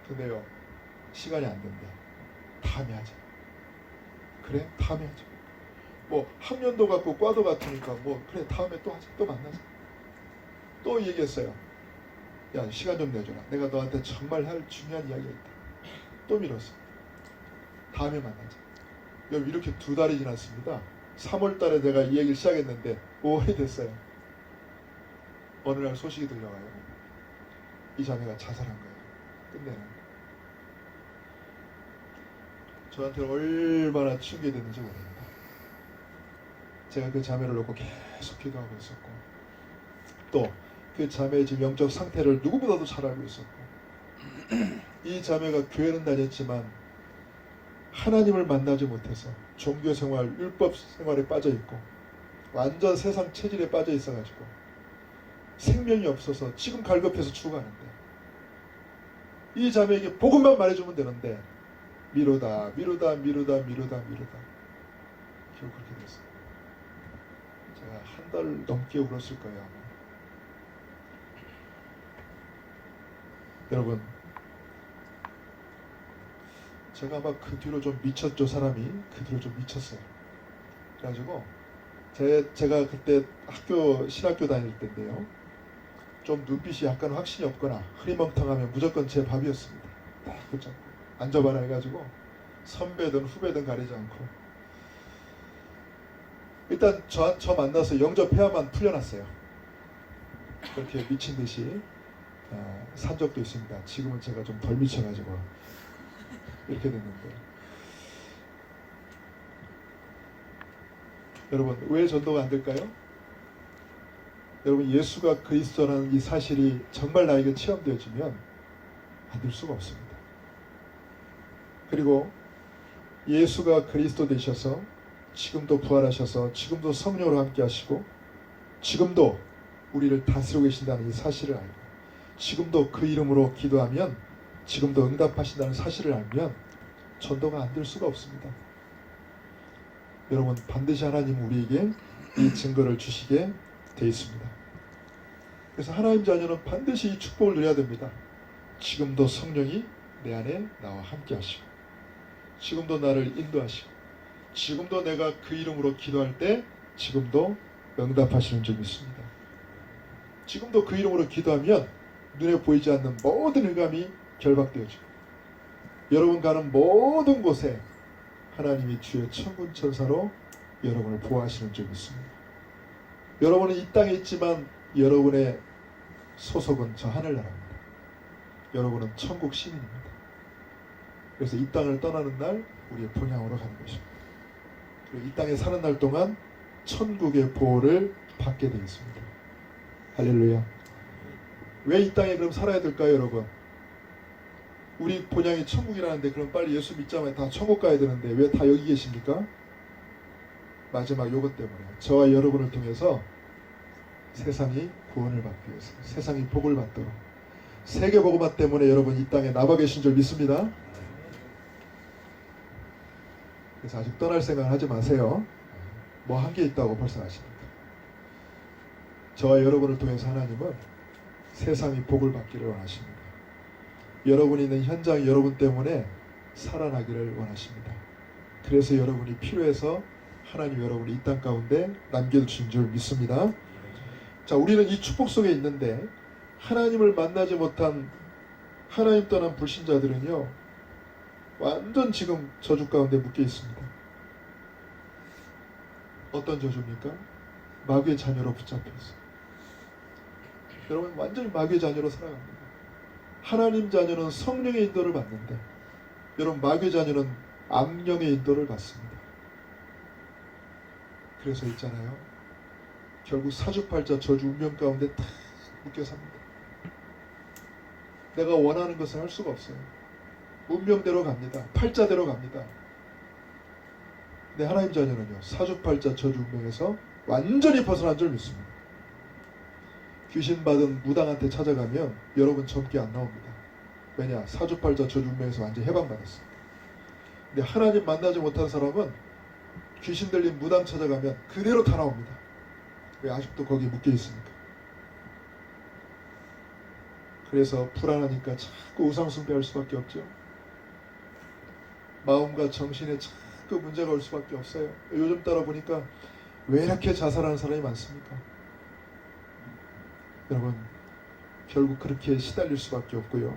근데요, 시간이 안 된대. 다음에 하자. 그래? 다음에 하자. 뭐 학년도 같고 과도 같으니까 뭐 그래 다음에 또 하자. 또 만나자. 또 얘기했어요. 야, 시간 좀 내줘라. 내가 너한테 정말 할 중요한 이야기가 있다. 또 미뤘어. 다음에 만나자. 여러분 이렇게 2달이 지났습니다. 3월 달에 내가 이 얘기를 시작했는데 5월이 됐어요. 어느 날 소식이 들려와요. 이 자매가 자살한 거예요. 끝내는. 저한테 얼마나 충격이 됐는지 모릅니다. 제가 그 자매를 놓고 계속 기도하고 있었고, 또 그 자매의 지금 영적 상태를 누구보다도 잘 알고 있었고, 이 자매가 교회는 다녔지만 하나님을 만나지 못해서 종교생활, 율법 생활에 빠져있고 완전 세상 체질에 빠져 있어가지고 생명이 없어서 지금 갈급해서 죽어가는데, 이 자매에게 복음만 말해주면 되는데 미루다 결국 그렇게 됐어요. 제가 한 달 넘게 울었을 거예요 아마. 여러분 제가 아마 그 뒤로 좀 미쳤죠. 사람이 그 뒤로 좀 미쳤어요. 그래가지고 제가 그때 신학교 다닐 때인데요, 좀 눈빛이 약간 확신이 없거나 흐리멍텅하면 무조건 제 밥이었습니다. 딱 붙잡고 앉아봐라 해가지고 선배든 후배든 가리지 않고 일단 저 만나서 영접해야만 풀려났어요. 그렇게 미친 듯이 산 적도 있습니다. 지금은 제가 좀 덜 미쳐가지고 이렇게 됐는데, 여러분 왜 전도가 안 될까요? 여러분 예수가 그리스도라는 이 사실이 정말 나에게 체험되어지면 안 될 수가 없습니다. 그리고 예수가 그리스도 되셔서 지금도 부활하셔서 지금도 성령으로 함께 하시고 지금도 우리를 다스리고 계신다는 이 사실을 알고 지금도 그 이름으로 기도하면 지금도 응답하신다는 사실을 알면 전도가 안 될 수가 없습니다. 여러분 반드시 하나님은 우리에게 이 증거를 주시게 돼 있습니다. 그래서 하나님 자녀는 반드시 이 축복을 누려야 됩니다. 지금도 성령이 내 안에 나와 함께 하시고 지금도 나를 인도하시고 지금도 내가 그 이름으로 기도할 때 지금도 응답하시는 줄 믿습니다. 지금도 그 이름으로 기도하면 눈에 보이지 않는 모든 흑암이 결박되어지고 여러분 가는 모든 곳에 하나님이 주의 천군 천사로 여러분을 보호하시는 줄 믿습니다. 여러분은 이 땅에 있지만 여러분의 소속은 저 하늘나라입니다. 여러분은 천국 시민입니다. 그래서 이 땅을 떠나는 날 우리의 본향으로 가는 것입니다. 그리고 이 땅에 사는 날 동안 천국의 보호를 받게 되어 있습니다. 할렐루야. 왜 이 땅에 그럼 살아야 될까요, 여러분? 우리 본향이 천국이라는데 그럼 빨리 예수 믿자마자 다 천국 가야 되는데 왜 다 여기 계십니까? 마지막 요것 때문에 저와 여러분을 통해서 세상이 구원을 받기 위해서, 세상이 복을 받도록, 세계복음화 때문에 여러분 이 땅에 남아 계신 줄 믿습니다. 그래서 아직 떠날 생각을 하지 마세요. 뭐 한 게 있다고 벌써 아십니까? 저와 여러분을 통해서 하나님은 세상이 복을 받기를 원하십니다. 여러분이 있는 현장 여러분 때문에 살아나기를 원하십니다. 그래서 여러분이 필요해서 하나님 여러분이 이 땅 가운데 남겨주신 줄 믿습니다. 자, 우리는 이 축복 속에 있는데 하나님을 만나지 못한 하나님 떠난 불신자들은요, 완전 지금 저주 가운데 묶여 있습니다. 어떤 저주입니까? 마귀의 자녀로 붙잡혀 있어요. 여러분 완전히 마귀의 자녀로 살아갑니다. 하나님 자녀는 성령의 인도를 받는데 여러분 마귀의 자녀는 악령의 인도를 받습니다. 그래서 있잖아요, 결국 사주팔자 저주 운명 가운데 다 묶여 삽니다. 내가 원하는 것을 할 수가 없어요. 운명대로 갑니다. 팔자대로 갑니다. 근데 하나님 자녀는요, 사주팔자 저주 운명에서 완전히 벗어난 줄 믿습니다. 귀신 받은 무당한테 찾아가면 여러분 젊게 안 나옵니다. 왜냐? 사주팔자 저주 운명에서 완전히 해방받았어요. 근데 하나님 만나지 못한 사람은 귀신 들린 무당 찾아가면 그대로 다 나옵니다. 왜? 아직도 거기에 묶여 있으니까. 그래서 불안하니까 자꾸 우상숭배할 수밖에 없죠. 마음과 정신에 자꾸 문제가 올 수밖에 없어요. 요즘 따라 보니까 왜 이렇게 자살하는 사람이 많습니까? 여러분, 결국 그렇게 시달릴 수밖에 없고요.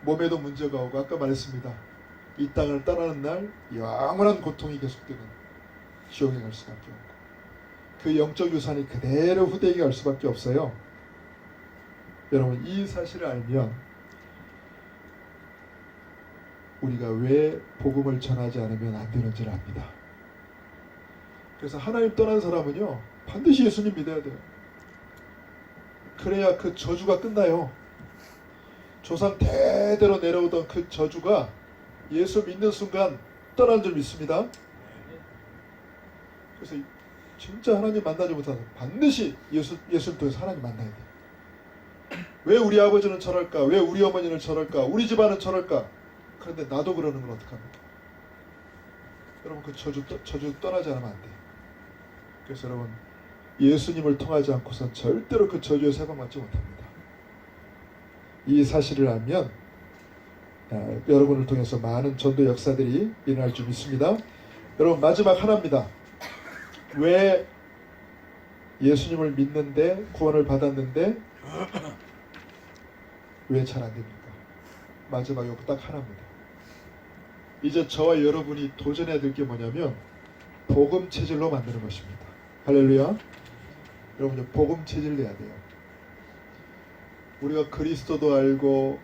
몸에도 문제가 오고, 아까 말했습니다. 이 땅을 떠나는 날 영원한 고통이 계속되는 지옥에 갈 수밖에 없고, 그 영적 유산이 그대로 후대에게 갈 수밖에 없어요. 여러분, 이 사실을 알면 우리가 왜 복음을 전하지 않으면 안 되는지를 압니다. 그래서 하나님 떠난 사람은요, 반드시 예수님 믿어야 돼요. 그래야 그 저주가 끝나요. 조상 대대로 내려오던 그 저주가 예수 믿는 순간 떠난 줄 믿습니다. 그래서 진짜 하나님 만나지 못하는 반드시 예수를 통해서 하나님 만나야 돼요. 왜 우리 아버지는 저럴까? 왜 우리 어머니는 저럴까? 우리 집안은 저럴까? 그런데 나도 그러는 건 어떡합니까? 여러분, 그 저주 떠나지 않으면 안 돼요. 그래서 여러분, 예수님을 통하지 않고선 절대로 그 저주에서 해방받지 못합니다. 이 사실을 알면 여러분을 통해서 많은 전도 역사들이 일어날 줄 믿습니다. 여러분, 마지막 하나입니다. 왜 예수님을 믿는데, 구원을 받았는데 왜 잘 안 됩니까? 마지막 이거 딱 하나입니다. 이제 저와 여러분이 도전해야 될 게 뭐냐면 복음 체질로 만드는 것입니다. 할렐루야. 여러분, 복음 체질 내야 돼요. 우리가 그리스도도 알고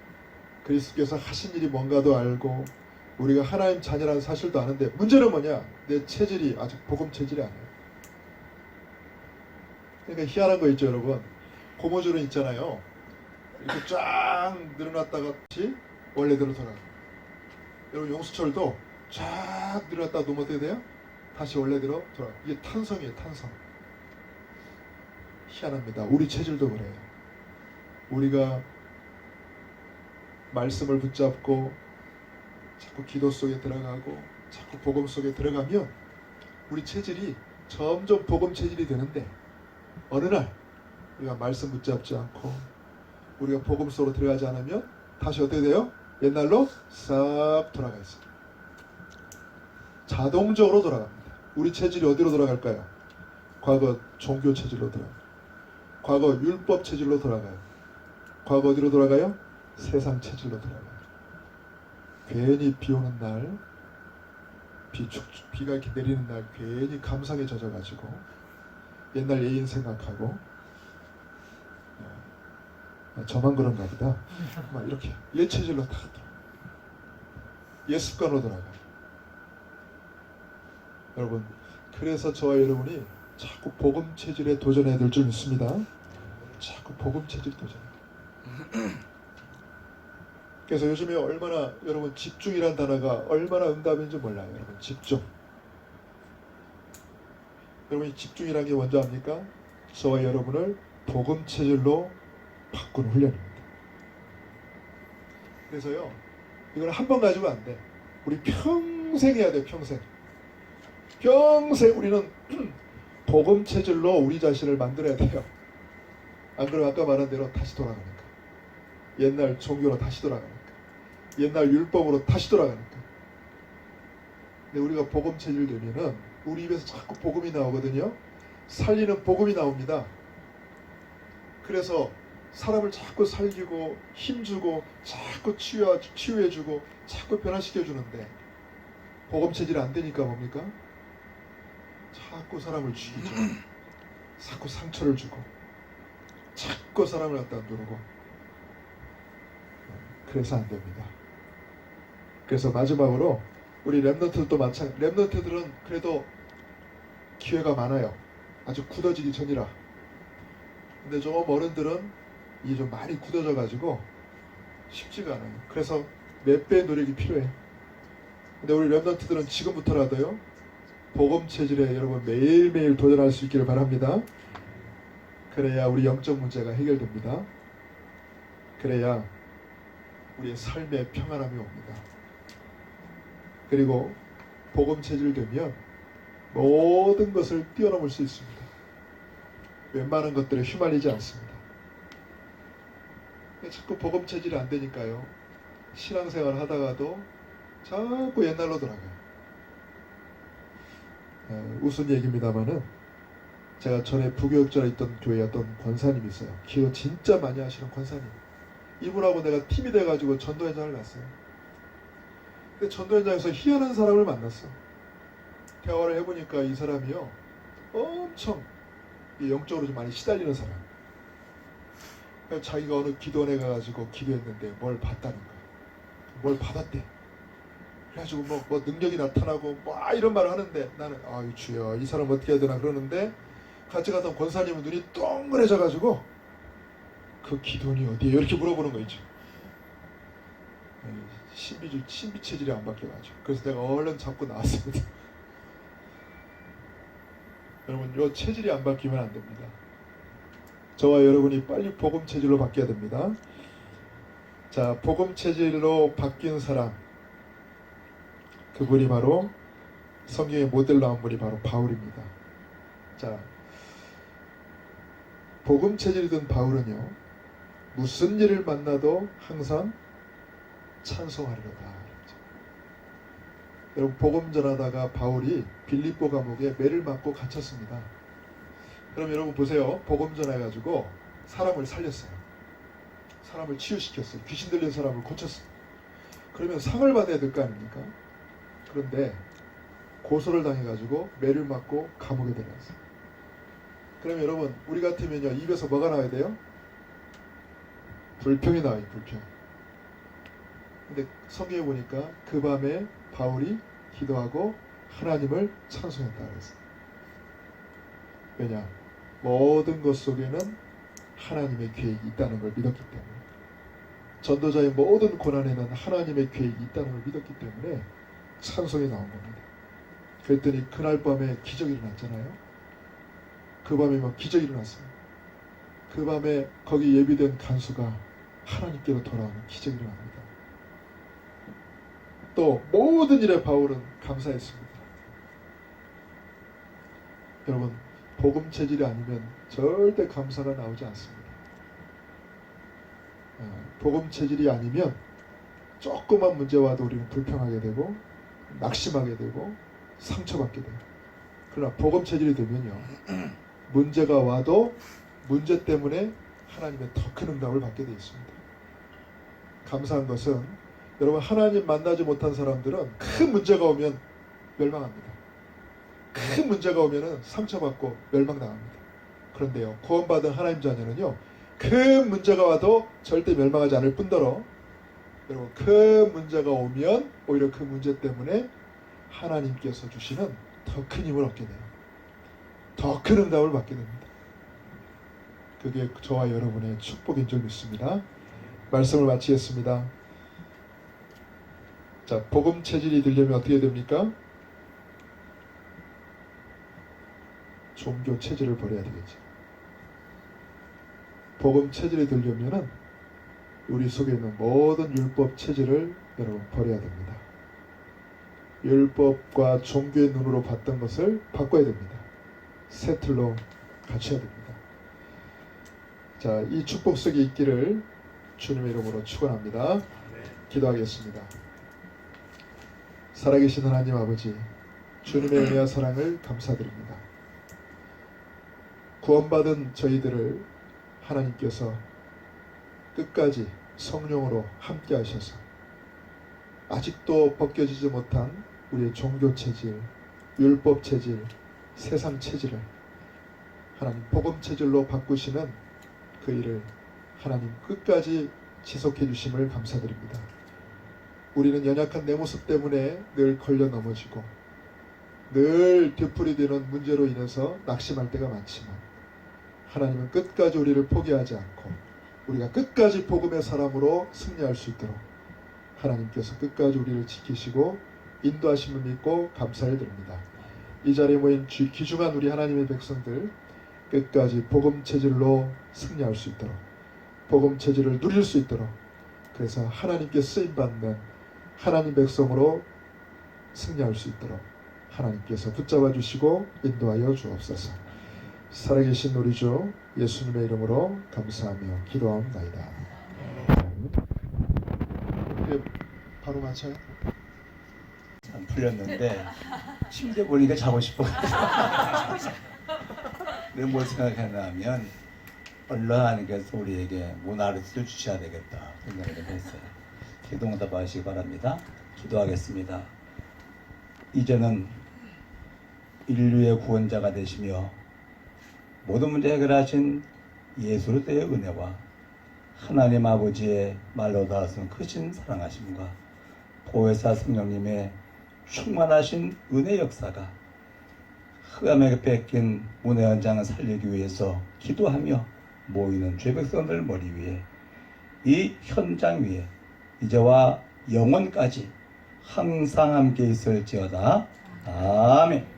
그리스도께서 하신 일이 뭔가도 알고 우리가 하나님 자녀라는 사실도 아는데, 문제는 뭐냐? 내 체질이 아직 복음 체질이 아니에요. 그러니까 희한한 거 있죠, 여러분. 고무줄은 있잖아요. 이렇게 쫙 늘어났다가 다시 원래대로 돌아가요. 여러분, 용수철도 쫙 늘어났다가 놓으면 어떻게 돼요? 다시 원래대로 돌아가요. 이게 탄성이에요, 탄성. 희한합니다. 우리 체질도 그래요. 우리가 말씀을 붙잡고 자꾸 기도 속에 들어가고 자꾸 복음 속에 들어가면 우리 체질이 점점 복음 체질이 되는데, 어느 날 우리가 말씀 붙잡지 않고 우리가 복음 속으로 들어가지 않으면 다시 어떻게 돼요? 옛날로 싹 돌아가 있어요. 자동적으로 돌아갑니다. 우리 체질이 어디로 돌아갈까요? 과거 종교 체질로 돌아가요. 과거 율법 체질로 돌아가요. 과거 어디로 돌아가요? 세상 체질로 돌아가요. 괜히 비 오는 날, 비가 이렇게 내리는 날 괜히 감상에 젖어가지고 옛날 예인 생각하고 저만 그런가 보다. 막 이렇게 예체질로 다 들어. 예습관으로 돌아가. 여러분, 그래서 저와 여러분이 자꾸 복음 체질에 도전해야 될 줄 믿습니다. 자꾸 복음 체질 도전. 그래서 요즘에 얼마나 여러분 집중이란 단어가 얼마나 응답인지 몰라요. 여러분 집중. 여러분이 집중이란 게 뭔지 압니까? 저와 여러분을 복음 체질로 바꾸는 훈련입니다. 그래서요, 이걸 한 번 가지고 안 돼. 우리 평생 해야 돼. 평생. 평생 우리는 복음 체질로 우리 자신을 만들어야 돼요. 안 그러면 아까 말한 대로 다시 돌아가니까. 옛날 종교로 다시 돌아가니까. 옛날 율법으로 다시 돌아가니까. 근데 우리가 복음 체질 되면은 우리 입에서 자꾸 복음이 나오거든요. 살리는 복음이 나옵니다. 그래서 사람을 자꾸 살리고 힘주고 자꾸 치유해주고 자꾸 변화시켜주는데 복음 체질이 안 되니까 뭡니까? 자꾸 사람을 죽이죠. 자꾸 상처를 주고 자꾸 사람을 갖다 누르고. 그래서 안 됩니다. 그래서 마지막으로 우리 렘넌트들도 렘넌트들은 그래도 기회가 많아요. 아주 굳어지기 전이라. 근데 좀 어른들은 이게 좀 많이 굳어져 가지고 쉽지가 않아요. 그래서 몇 배의 노력이 필요해. 근데 우리 렘넌트들은 지금부터라도요, 복음 체질에 여러분 매일매일 도전할 수 있기를 바랍니다. 그래야 우리 영적 문제가 해결됩니다. 그래야 우리의 삶에 평안함이 옵니다. 그리고 복음 체질 되면 모든 것을 뛰어넘을 수 있습니다. 웬만한 것들에 휘말리지 않습니다. 자꾸 복음 체질이 안 되니까요, 신앙생활 하다가도 자꾸 옛날로 돌아가요. 우스운 얘기입니다만은 제가 전에 부교육자로 있던 교회에 어떤 권사님이 있어요. 기도 진짜 많이 하시는 권사님. 이분하고 내가 팀이 돼가지고 전도 현장을 갔어요. 근데 전도 현장에서 희한한 사람을 만났어. 대화를 해보니까 이 사람이요, 엄청 영적으로 좀 많이 시달리는 사람. 자기가 어느 기도원에 가가지고 기도했는데 뭘 봤다는 거야. 뭘 받았대. 그래가지고 뭐 능력이 나타나고 뭐 이런 말을 하는데 나는 아유 주여, 이 사람 어떻게 해야 되나 그러는데, 같이 갔던 권사님은 눈이 동그래져가지고 그 기도원이 어디에요? 이렇게 물어보는 거 있죠. 신비 체질이 안 바뀌어가지고. 그래서 내가 얼른 잡고 나왔습니다. 여러분, 이 체질이 안 바뀌면 안 됩니다. 저와 여러분이 빨리 복음 체질로 바뀌어야 됩니다. 자, 복음 체질로 바뀐 사람, 그분이 바로 성경의 모델로 나온 분이 바로 바울입니다. 자, 복음 체질이 든 바울은요, 무슨 일을 만나도 항상 찬송하리로다. 여러분, 복음 전하다가 바울이 빌립보 감옥에 매를 맞고 갇혔습니다. 그럼 여러분 보세요. 복음 전해가지고 사람을 살렸어요. 사람을 치유시켰어요. 귀신 들린 사람을 고쳤어요. 그러면 상을 받아야 될 거 아닙니까? 그런데 고소를 당해가지고 매를 맞고 감옥에 들어갔어요. 그럼 여러분, 우리 같으면요, 입에서 뭐가 나와야 돼요? 불평이 나와요. 불평. 근데 성경에 보니까 그 밤에 바울이 기도하고 하나님을 찬송했다 그랬어요. 왜냐? 모든 것 속에는 하나님의 계획이 있다는 걸 믿었기 때문에, 전도자의 모든 고난에는 하나님의 계획이 있다는 걸 믿었기 때문에 찬송이 나온 겁니다. 그랬더니 그날 밤에 기적이 일어났잖아요. 그 밤에 막 기적이 일어났어요. 그 밤에 거기 예비된 간수가 하나님께로 돌아오는 기적이 일어납니다. 또 모든 일에 바울은 감사했습니다. 여러분, 복음 체질이 아니면 절대 감사가 나오지 않습니다. 복음 체질이 아니면 조그만 문제 와도 우리는 불평하게 되고 낙심하게 되고 상처받게 돼요. 그러나 복음 체질이 되면요, 문제가 와도 문제 때문에 하나님의 더 큰 응답을 받게 되어 있습니다. 감사한 것은 여러분, 하나님 만나지 못한 사람들은 큰 문제가 오면 멸망합니다. 큰 문제가 오면 상처받고 멸망당합니다. 그런데요, 구원받은 하나님 자녀는요, 큰 문제가 와도 절대 멸망하지 않을 뿐더러, 여러분, 큰 문제가 오면 오히려 그 문제 때문에 하나님께서 주시는 더 큰 힘을 얻게 돼요. 더 큰 응답을 받게 됩니다. 그게 저와 여러분의 축복인 줄 믿습니다. 말씀을 마치겠습니다. 자, 복음 체질이 되려면 어떻게 됩니까? 종교 체질을 버려야 되겠죠. 복음 체질이 되려면은 우리 속에 있는 모든 율법 체질을 여러분 버려야 됩니다. 율법과 종교의 눈으로 봤던 것을 바꿔야 됩니다. 새 틀로 갖춰야 됩니다. 자, 이 축복 속에 있기를 주님의 이름으로 축원합니다. 기도하겠습니다. 살아계신 하나님 아버지, 주님의 은혜와 사랑을 감사드립니다. 구원받은 저희들을 하나님께서 끝까지 성령으로 함께 하셔서 아직도 벗겨지지 못한 우리의 종교 체질, 율법 체질, 세상 체질을 하나님 복음 체질로 바꾸시는 그 일을 하나님 끝까지 지속해 주심을 감사드립니다. 우리는 연약한 내 모습 때문에 늘 걸려 넘어지고 늘 뒤풀이되는 문제로 인해서 낙심할 때가 많지만 하나님은 끝까지 우리를 포기하지 않고 우리가 끝까지 복음의 사람으로 승리할 수 있도록 하나님께서 끝까지 우리를 지키시고 인도하심을 믿고 감사를 드립니다. 이 자리에 모인 귀중한 우리 하나님의 백성들 끝까지 복음 체질로 승리할 수 있도록 복음 체질을 누릴 수 있도록 그래서 하나님께 쓰임받는 하나님 백성으로 승리할 수 있도록 하나님께서 붙잡아 주시고 인도하여 주옵소서. 살아계신 우리 주 예수님의 이름으로 감사하며 기도합니다. 바로 맞춰요? 안 풀렸는데 침대 보니까 자고 싶어. 내가 뭘 생각했냐면 얼른 하나님께서 우리에게 문화를 주셔야 되겠다 생각을 했어요. 기도응답하시기 바랍니다. 기도하겠습니다. 이제는 인류의 구원자가 되시며 모든 문제 해결하신 예수로서의 은혜와 하나님 아버지의 말로 닿아선 크신 사랑하심과 보혜사 성령님의 충만하신 은혜 역사가 흑암에게 뺏긴 문의 현장을 살리기 위해서 기도하며 모이는 죄백성들 머리 위에 이 현장 위에 이제와 영원까지 항상 함께 있을지어다. 아멘.